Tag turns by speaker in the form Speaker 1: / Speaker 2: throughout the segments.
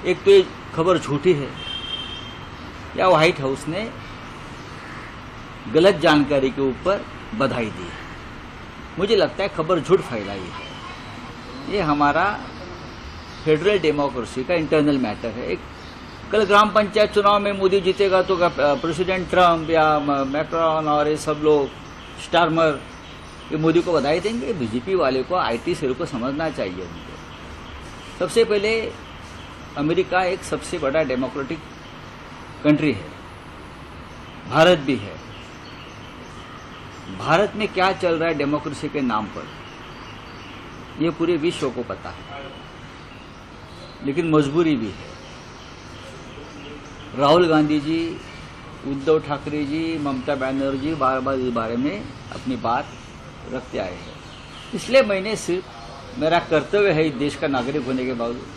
Speaker 1: एक तो ये खबर झूठी है या व्हाइट हाउस ने गलत जानकारी के ऊपर बधाई दी है। मुझे लगता है खबर झूठ फैलाई है। ये हमारा फेडरल डेमोक्रेसी का इंटरनल मैटर है। कल ग्राम पंचायत चुनाव में मोदी जीतेगा तो प्रेसिडेंट ट्रम्प या मैक्रॉन और ये सब लोग स्टारमर ये मोदी को बधाई देंगे। बीजेपी वाले को आईटी सेल को समझना चाहिए। उनको सबसे पहले अमेरिका एक सबसे बड़ा डेमोक्रेटिक कंट्री है, भारत भी है। भारत में क्या चल रहा है डेमोक्रेसी के नाम पर ये पूरे विश्व को पता है, लेकिन मजबूरी भी है। राहुल गांधी जी, उद्धव ठाकरे जी, ममता बनर्जी बार बार इस बारे में अपनी बात रखते आए हैं। इसलिए मैंने सिर्फ मेरा कर्तव्य है इस देश का नागरिक होने के बावजूद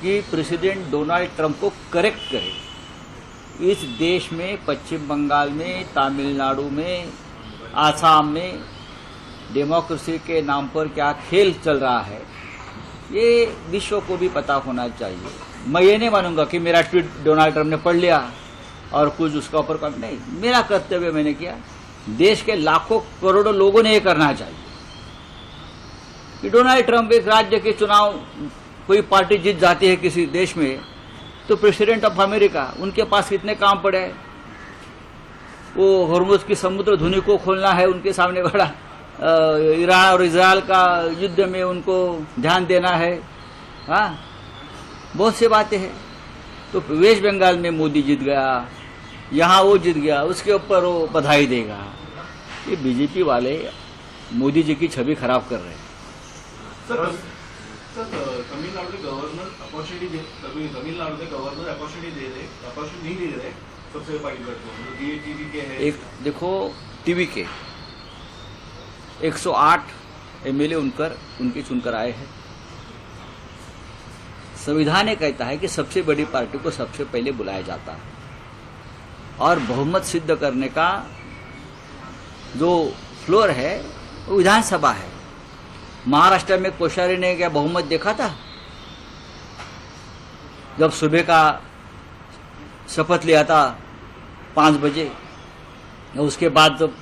Speaker 1: कि प्रेसिडेंट डोनाल्ड ट्रंप को करेक्ट करें। इस देश में पश्चिम बंगाल में, तमिलनाडु में, आसाम में डेमोक्रेसी के नाम पर क्या खेल चल रहा है ये विश्व को भी पता होना चाहिए। मैं ये नहीं मानूंगा कि मेरा ट्वीट डोनाल्ड ट्रंप ने पढ़ लिया और कुछ उसका ऊपर काम नहीं। मेरा कर्तव्य मैंने किया। देश के लाखों करोड़ों लोगों ने ये करना चाहिए कि डोनाल्ड ट्रंप एक राज्य के चुनाव कोई पार्टी जीत जाती है किसी देश में तो प्रेसिडेंट ऑफ अमेरिका उनके पास कितने काम पड़े हैं। वो हॉर्मुज़ की समुद्र धुनी को खोलना है, उनके सामने बड़ा ईरान और इजराइल का युद्ध में उनको ध्यान देना है। हाँ, बहुत सी बातें हैं। तो वेस्ट बंगाल में मोदी जीत गया, यहाँ वो जीत गया, उसके ऊपर वो बधाई देगा। ये बीजेपी वाले मोदी जी की छवि खराब कर रहे हैं।
Speaker 2: सर तमिलनाडु के गवर्नर अपॉर्चुनिटी नहीं दे रहे सबसे बड़ी बात तो टीवी के है।
Speaker 1: एक देखो टीवी के 108 एमएलए उनके चुनकर आए हैं। संविधान ये कहता है कि सबसे बड़ी पार्टी को सबसे पहले बुलाया जाता है और बहुमत सिद्ध करने का जो फ्लोर है वो विधानसभा है। महाराष्ट्र में कोश्यारी ने क्या बहुमत देखा था? जब सुबह का शपथ लिया था 5 बजे, उसके बाद जब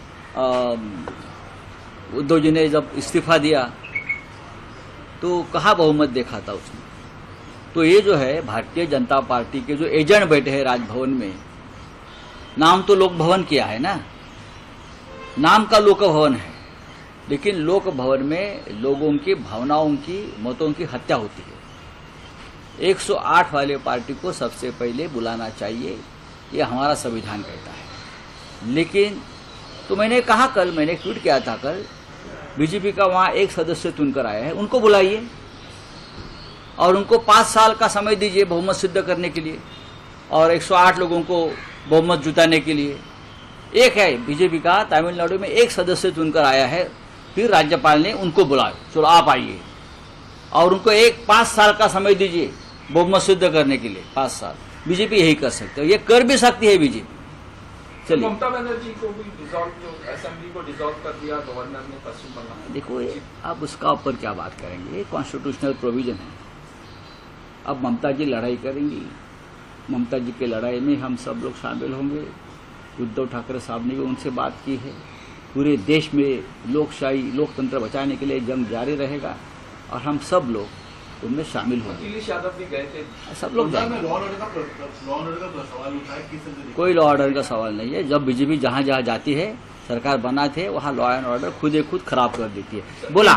Speaker 1: उद्धव जी ने जब इस्तीफा दिया तो कहाँ बहुमत देखा था उसने? तो ये जो है भारतीय जनता पार्टी के जो एजेंट बैठे हैं राजभवन में, नाम तो लोक भवन किया है ना, नाम का लोक भवन है, लेकिन लोक भवन में लोगों की भावनाओं की, मतों की हत्या होती है। 108 वाले पार्टी को सबसे पहले बुलाना चाहिए, ये हमारा संविधान कहता है। लेकिन तो मैंने कहा, कल मैंने ट्वीट किया था, कल बीजेपी का वहाँ एक सदस्य चुनकर आया है, उनको बुलाइए और उनको 5 साल का समय दीजिए बहुमत सिद्ध करने के लिए और 108 लोगों को बहुमत जुटाने के लिए। एक है बीजेपी का तमिलनाडु में एक सदस्य चुनकर आया है, फिर राज्यपाल ने उनको बुलाया, चलो आप आइए और उनको 5 साल का समय दीजिए बहुमत सिद्ध करने के लिए। 5 साल बीजेपी यही कर सकते है, ये कर भी सकती है बीजेपी। चलिए,
Speaker 3: ममता बनर्जी को भी असेंबली को डिसॉल्व कर दिया गवर्नर ने पश्चिम बंगाल।
Speaker 1: देखो अब उसका ऊपर क्या बात करेंगे, ये कॉन्स्टिट्यूशनल प्रोविजन है। अब ममता जी लड़ाई करेंगी, ममता जी की लड़ाई में हम सब लोग शामिल होंगे। उद्धव ठाकरे साहब ने भी उनसे बात की है। पूरे देश में लोकशाही, लोकतंत्र बचाने के लिए जंग जारी रहेगा और हम सब लोग उनमें शामिल होंगे।
Speaker 3: अखिलेश यादव भी गए थे,
Speaker 1: सब लोग जाएंगे।
Speaker 2: लॉ ऑर्डर का सवाल उठा है, किस
Speaker 1: कोई लॉ ऑर्डर का सवाल नहीं है। जब बीजेपी जहाँ जहाँ जाती है, सरकार बनाते हैं, वहाँ लॉ एंड ऑर्डर खुद खराब कर देती है। बोला